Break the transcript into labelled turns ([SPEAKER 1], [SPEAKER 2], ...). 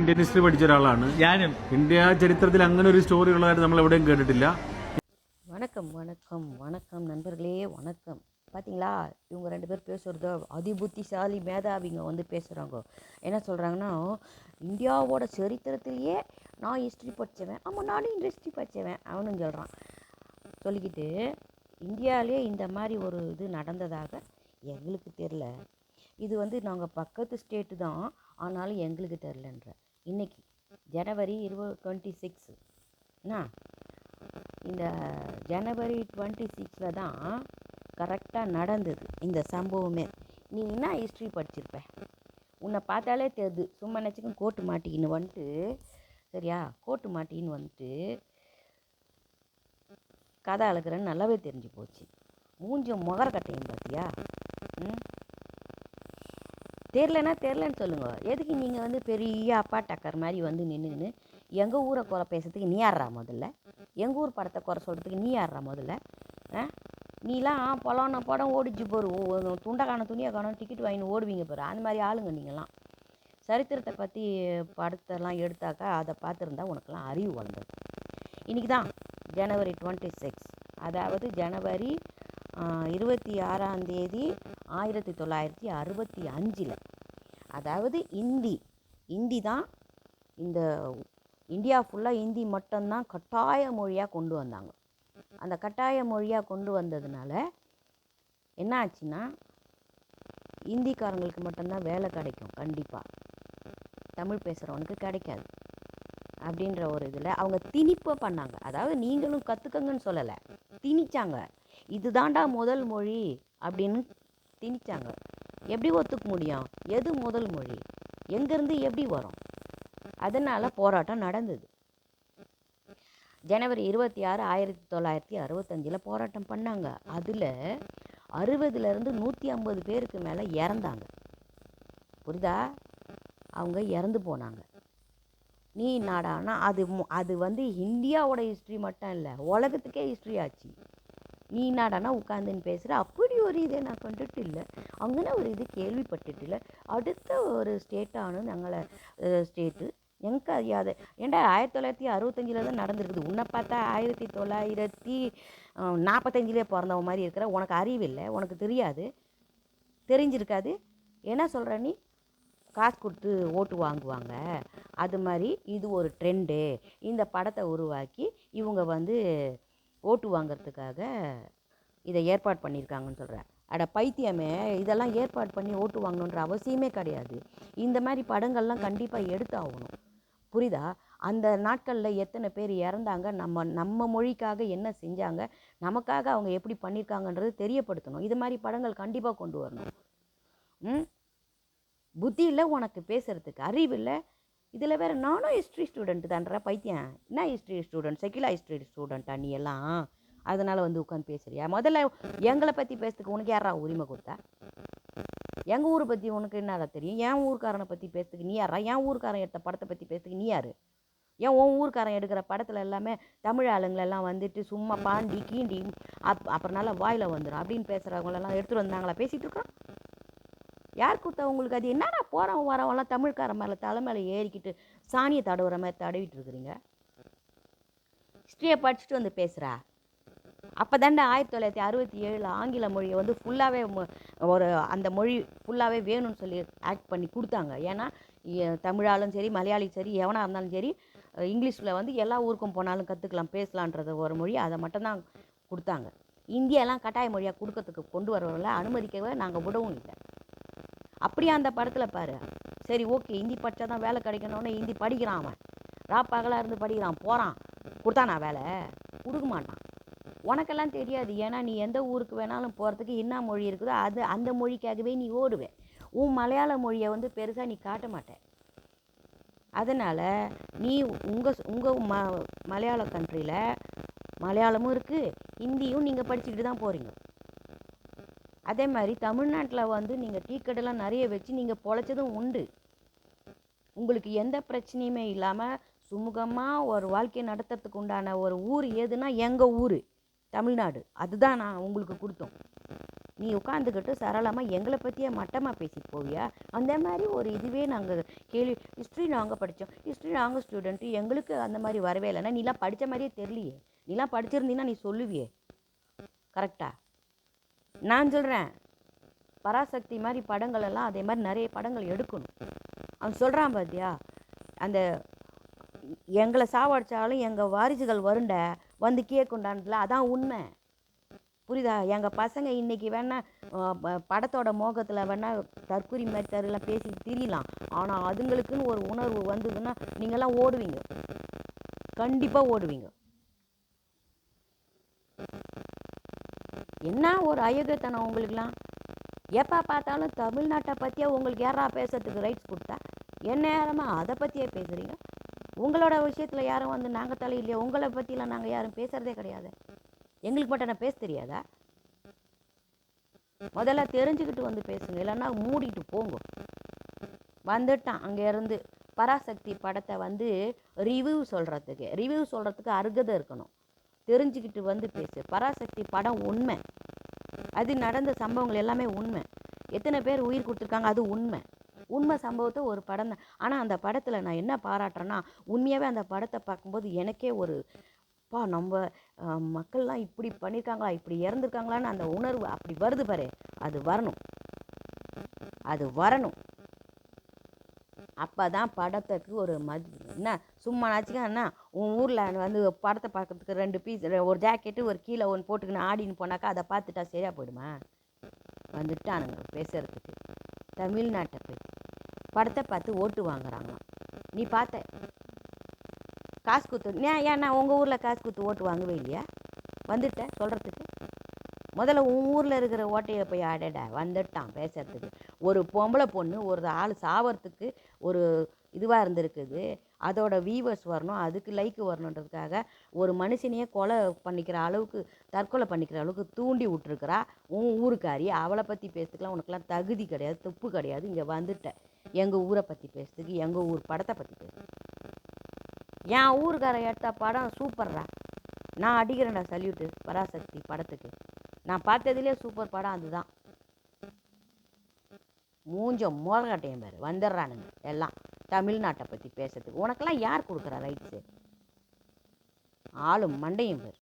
[SPEAKER 1] Indian history പഠിച്ച ഒരാളാണ്
[SPEAKER 2] ഞാനും.
[SPEAKER 1] ഇന്ത്യ ചരിത്രത്തിൽ അങ്ങനെ ഒരു സ്റ്റോറി ഉള്ളതായിട്ട് നമ്മൾ എവിടെയും കേട്ടിട്ടില്ല.
[SPEAKER 3] வணக்கம் வணக்கம் வணக்கம் நண்பர்களே, வணக்கம். பார்த்தீங்களா, இவங்க ரெண்டு பேர் பேசுகிறதோ அதிபுத்திசாலி மேதாவிங்க வந்து பேசுகிறாங்க. என்ன சொல்கிறாங்கன்னா, இந்தியாவோட சரித்திரத்திலேயே நான் ஹிஸ்ட்ரி படித்தவன், ஆமாம் நானும் ஹிஸ்ட்ரி படித்தவன் அவனும் சொல்கிறான். சொல்லிக்கிட்டு இந்தியாவிலே இந்த மாதிரி ஒரு இது நடந்ததாக எங்களுக்கு தெரில, இது வந்து நாங்கள் பக்கத்து ஸ்டேட்டு தான், ஆனாலும் எங்களுக்கு தெரிலன்ற. இன்றைக்கி ஜனவரி 26 என்ன, இந்த ஜனவரி 26 தான் கரெக்டாக நடந்தது இந்த சம்பவமே. நீ என்ன ஹிஸ்ட்ரி படிச்சிருப்ப, உன்னை பார்த்தாலே தெரியுது. சும்மா நினச்சிக்கும் கோட்டு மாட்டிக்கின்னு வந்துட்டு, சரியா, கோட்டு மாட்டிக்கின்னு வந்துட்டு கதை அழுக்கிறேன்னு நல்லாவே தெரிஞ்சு போச்சு. மூஞ்சும் முகரக்கட்டையும் பார்த்தியா? தெரிலன்னு சொல்லுங்கள். எதுக்கு நீங்கள் வந்து பெரிய அப்பா டக்கர் மாதிரி வந்து நின்றுன்னு எங்கள் ஊரை குறை பேசுறதுக்கு நீ யாரா முதல்ல? எங்கள் ஊர் படத்தை குறை சொல்கிறதுக்கு நீ யாரா முதல்ல? நீலாம் பலான படம் ஓடிச்சு போரு, துண்டை காணும் துணியை காணும் டிக்கெட் வாங்கின்னு ஓடுவீங்க பாரு, அந்த மாதிரி ஆளுங்க நீங்களாம். சரித்திரத்தை பற்றி படத்தெல்லாம் எடுத்தாக்கா அதை பார்த்துருந்தா உனக்கெல்லாம் அறிவு வளர்ந்தது. இன்றைக்கி தான் ஜனவரி 26, அதாவது ஜனவரி 26 1965. அதாவது இந்தி தான் இந்த இந்தியா ஃபுல்லாக ஹிந்தி மட்டும்தான் கட்டாய மொழியாக கொண்டு வந்தாங்க. அந்த கட்டாய மொழியாக கொண்டு வந்ததுனால என்ன ஆச்சுன்னா, ஹிந்திக்காரங்களுக்கு மட்டும்தான் வேலை கிடைக்கும், கண்டிப்பாக தமிழ் பேசுகிறவனுக்கு கிடைக்காது அப்படின்ற ஒரு இதில் அவங்க திணிப்பை பண்ணாங்க. அதாவது நீங்களும் கற்றுக்கங்கன்னு சொல்லலை, திணிச்சாங்க. இதுதாண்டா முதல் மொழி அப்படின்னு திணிச்சாங்க. எப்படி ஒத்துக்க முடியும்? எது முதல் மொழி, எங்கேருந்து எப்படி வரும்? அதனால் போராட்டம் நடந்தது. ஜனவரி 26 1965 போராட்டம் பண்ணாங்க. அதில் 60லேருந்து 150 பேருக்கு மேலே இறந்தாங்க. புரியுதா? அவங்க இறந்து போனாங்க. நீ நாடானா அது வந்து இந்தியாவோட ஹிஸ்ட்ரி மட்டும் இல்லை, உலகத்துக்கே ஹிஸ்ட்ரி ஆச்சு. நீ நாடானா உட்காந்துன்னு பேசுகிற, அப்படி ஒரு இதை நான் கண்டுட்டு இல்லை, அங்கே ஒரு இது கேள்விப்பட்டுட்டு இல்லை. அடுத்த ஒரு ஸ்டேட்டானு நாங்கள ஸ்டேட்டு எங்கே அறியாத ஏன்டா 1965 தான் நடந்திருக்குது. உன்னை பார்த்தா 1945 பிறந்தவ மாதிரி இருக்கிற, உனக்கு அறிவு இல்லை, உனக்கு தெரியாது, தெரிஞ்சிருக்காது. என்ன சொல்கிற நீ? காசு கொடுத்து ஓட்டு வாங்குவாங்க, அது மாதிரி இது ஒரு ட்ரெண்டு. இந்த படத்தை உருவாக்கி இவங்க வந்து ஓட்டு வாங்கிறதுக்காக இதை ஏற்பாடு பண்ணியிருக்காங்கன்னு சொல்கிறேன். அட பைத்தியமே, இதெல்லாம் ஏற்பாடு பண்ணி ஓட்டு வாங்கணுன்ற அவசியமே கிடையாது. இந்த மாதிரி படங்கள்லாம் கண்டிப்பாக எடுத்தாகணும். புரியுதா? அந்த நாட்களில் எத்தனை பேர் இறந்தாங்க, நம்ம மொழிக்காக என்ன செஞ்சாங்க, நமக்காக அவங்க எப்படி பண்ணியிருக்காங்கன்றது தெரியப்படுத்தணும். இது மாதிரி படங்கள் கண்டிப்பாக கொண்டு வரணும். புத்தி இல்லை உனக்கு, பேசுகிறதுக்கு அறிவு இல்லை. இதில் வேறு நானும் ஹிஸ்ட்ரி ஸ்டூடெண்ட்டு தான்ற பைத்தியம். என்ன ஹிஸ்ட்ரி ஸ்டூடெண்ட், செக்குலர் ஹிஸ்ட்ரி ஸ்டூடெண்ட்டா நீ எல்லாம்? அதனால் வந்து உட்காந்து பேசுகிறியா? முதல்ல எங்களை பற்றி பேசுறதுக்கு உனக்கு யாரா உரிமை கொடுத்தா? எங்கள் ஊரை பற்றி உனக்கு என்னடா தெரியும்? என் ஊருக்காரனை பற்றி பேசுறதுக்கு நீ யாரா? என் ஊருக்காரன் எடுத்த படத்தை பற்றி பேசுறதுக்கு நீ யார்? ஏன் உன் ஊருக்காரன் எடுக்கிற படத்தில் எல்லாமே தமிழ் ஆளுங்களெல்லாம் வந்துட்டு சும்மா பாண்டி கீண்டி அப்புறம் நல்லா வாயில் வந்துடும் அப்படின்னு பேசுகிறவங்களெல்லாம் எடுத்துகிட்டு வந்தாங்களா பேசிகிட்டு இருக்கிறோம்? யார் கொடுத்தா உங்களுக்கு? அது என்னடா போகிறவன் வரவங்களாம் தமிழ்காரன் மேலே தலை மேலே ஏறிக்கிட்டு சாணியை தடவுற மாதிரி தடவிட்டு இருக்கிறீங்க? ஹிஸ்ட்ரியை படிச்சுட்டு வந்து பேசுகிறா. அப்போ தாண்டா 1967 ஆங்கில மொழியை வந்து ஃபுல்லாகவே ஒரு அந்த மொழி ஃபுல்லாகவே வேணும்னு சொல்லி ஆக்ட் பண்ணி கொடுத்தாங்க. ஏன்னா தமிழாலும் சரி மலையாளியும் சரி எவனாக இருந்தாலும் சரி இங்கிலீஷில் வந்து எல்லா ஊருக்கும் போனாலும் கற்றுக்கலாம் பேசலான்றது ஒரு மொழி, அதை மட்டும்தான் கொடுத்தாங்க. இந்தியெல்லாம் கட்டாய மொழியாக கொடுக்கறதுக்கு கொண்டு வரவங்கள அனுமதிக்கவே நாங்கள் விடவும் இல்லை. அப்படியே அந்த படத்தில் பாரு. சரி ஓகே, ஹிந்தி படித்தா தான் வேலை கிடைக்கணும்னு ஹிந்தி படிக்கிறான். அவன் பகலாக இருந்து படிக்கிறான், போகிறான், கொடுத்தானா வேலை? கொடுக்க மாட்டான். உனக்கெல்லாம் தெரியாது. ஏன்னா நீ எந்த ஊருக்கு வேணாலும் போகிறதுக்கு என்ன மொழி இருக்குதோ அந்த மொழிக்காகவே நீ ஓடுவேன். உன் மலையாள மொழியை வந்து பெருசாக நீ காட்ட மாட்டேன். அதனால் நீ உங்கள் மலையாள கண்ட்ரியில் மலையாளமும் இருக்குது, ஹிந்தியும் நீங்கள் படிச்சுக்கிட்டு தான் போகிறீங்க. அதே மாதிரி தமிழ்நாட்டில் வந்து நீங்கள் டீ கடைலாம் நிறைய வச்சு நீங்கள் பொழைச்சதும் உண்டு. உங்களுக்கு எந்த பிரச்சனையுமே இல்லாமல் சுமூகமாக ஒரு வாழ்க்கையை நடத்துறதுக்கு உண்டான ஒரு ஊர் எதுனா எங்கள் ஊர் தமிழ்நாடு. அதுதான் நான் உங்களுக்கு கொடுத்தோம். நீ உட்காந்துக்கிட்டு சரளமாக எங்களை பற்றியே மட்டமாக பேசிட்டு போவியா? அந்த மாதிரி ஒரு இதுவே நாங்கள் கேள்வி. ஹிஸ்ட்ரி நாங்கள் படித்தோம், ஹிஸ்ட்ரி நாங்கள் ஸ்டூடெண்ட்டு, எங்களுக்கு அந்த மாதிரி வரவே இல்லைன்னா நீலாம் படித்த மாதிரியே தெரியலையே. நீலாம் படிச்சிருந்தீங்கன்னா நீ சொல்லுவியே. கரெக்டா? நான் சொல்கிறேன், பராசக்தி மாதிரி படங்கள் எல்லாம் அதே மாதிரி நிறைய படங்கள் எடுக்கணும். அவன் சொல்கிறான் பார்த்தியா, அந்த எங்களை சாவடிச்சாலும் எங்கள் வாரிசுகள் வருண்ட வந்து கேட்குண்டான்ல, அதான் உண்மை. புரியுதா? எங்கள் பசங்க இன்றைக்கி வேணால் படத்தோட மோகத்தில் வேணால் தற்குறி மாதிரி தருலாம் பேசி திரியலாம். ஆனால் அதுங்களுக்குன்னு ஒரு உணர்வு வந்ததுன்னா நீங்கள்லாம் ஓடுவீங்க, கண்டிப்பாக ஓடுவீங்க. என்ன ஒரு அயோக்கியத்தனம் உங்களுக்குலாம்! எப்போ பார்த்தாலும் தமிழ்நாட்டை பற்றியே உங்களுக்கு யாரா பேசுறதுக்கு ரைட்ஸ் கொடுத்தா? என்ன நேரமாக அதை பற்றியே பேசுகிறீங்க? உங்களோட விஷயத்தில் யாரும் வந்து நாங்கள் தலையிலையே. உங்களை பற்றிலாம் நாங்கள் யாரும் பேசுகிறதே கிடையாது. எங்களுக்கு மட்டும் என்ன பேச தெரியாதா? முதல்ல தெரிஞ்சுக்கிட்டு வந்து பேசுங்க, இல்லைன்னா மூடிட்டு போங்க. வந்துட்டான் அங்கேருந்து பராசக்தி படத்தை வந்து ரிவ்யூ சொல்கிறதுக்கு அருகதை இருக்கணும். தெரிஞ்சுக்கிட்டு வந்து பேசு. பராசக்தி படம் உண்மை, அது நடந்த சம்பவங்கள் எல்லாமே உண்மை. எத்தனை பேர் உயிர் கொடுத்துருக்காங்க, அது உண்மை. உண்மை சம்பவத்தை ஒரு படம் தான். ஆனால் அந்த படத்தில் நான் என்ன பாராட்டுறேன்னா, உண்மையாகவே அந்த படத்தை பார்க்கும்போது எனக்கே ஒரு நம்ம மக்கள்லாம் இப்படி பண்ணியிருக்காங்களா, இப்படி இறந்துருக்காங்களான்னு அந்த உணர்வு அப்படி வருது பாரு. அது வரணும், அது வரணும். அப்போ தான் படத்துக்கு ஒரு என்ன சும்மா நாச்சுக்கா உன் ஊரில் வந்து படத்தை பார்க்கறதுக்கு 2 பீஸ், ஒரு ஜாக்கெட்டு ஒரு கீழே ஒன்று போட்டுக்கின்னு ஆடின்னு போனாக்கா அதை பார்த்துட்டா சரியாக போயிடுமா? வந்துட்டானுங்க பேசுகிறதுக்கு தமிழ்நாட்டை பற்றி. படத்தை பார்த்து ஓட்டு வாங்குறாங்களாம். நீ பார்த்த காசு கொடுத்து ஏன்னா உங்கள் ஊரில் காசு கொடுத்து ஓட்டு வாங்கவே இல்லையா? வந்துட்டேன் சொல்கிறதுக்கு. முதல்ல உன் ஊரில் இருக்கிற ஓட்டையை போய் ஆடடா. வந்துட்டான் பேசுறதுக்கு. ஒரு பொம்பளை பொண்ணு ஒரு ஆள் சாவறதுக்கு ஒரு இதுவாக இருந்திருக்குது. அதோட வியூவர்ஸ் வரணும், அதுக்கு லைக் வரணுன்றதுக்காக ஒரு மனுஷனையே கொலை பண்ணிக்கிற அளவுக்கு, தற்கொலை பண்ணிக்கிற அளவுக்கு தூண்டி விட்டுருக்குறா உன் ஊருக்காரி. அவளை பற்றி பேசுறதுக்குலாம் உனக்குலாம் தகுதி கிடையாது, துப்பு கிடையாது. இங்கே வந்துட்டேன் எங்கள் ஊரை பற்றி பேசுறதுக்கு, எங்கள் ஊர் படத்தை பற்றி பேசுறதுக்கு. என் ஊருக்கார எடுத்த படம் சூப்பர்ரா. நான் அடிக்கிறேன்டா சல்யூட்டு பராசக்தி படத்துக்கு. நான் பார்த்ததுலேயே சூப்பர் படம் அதுதான். மோரகட்டையும் பேர் வந்துடுறானுங்க எல்லாம் தமிழ்நாட்டை பற்றி பேசுறதுக்கு. உனக்கெல்லாம் யார் கொடுக்குறா ரைட்ஸு? ஆளும் மண்டையும் பேர்.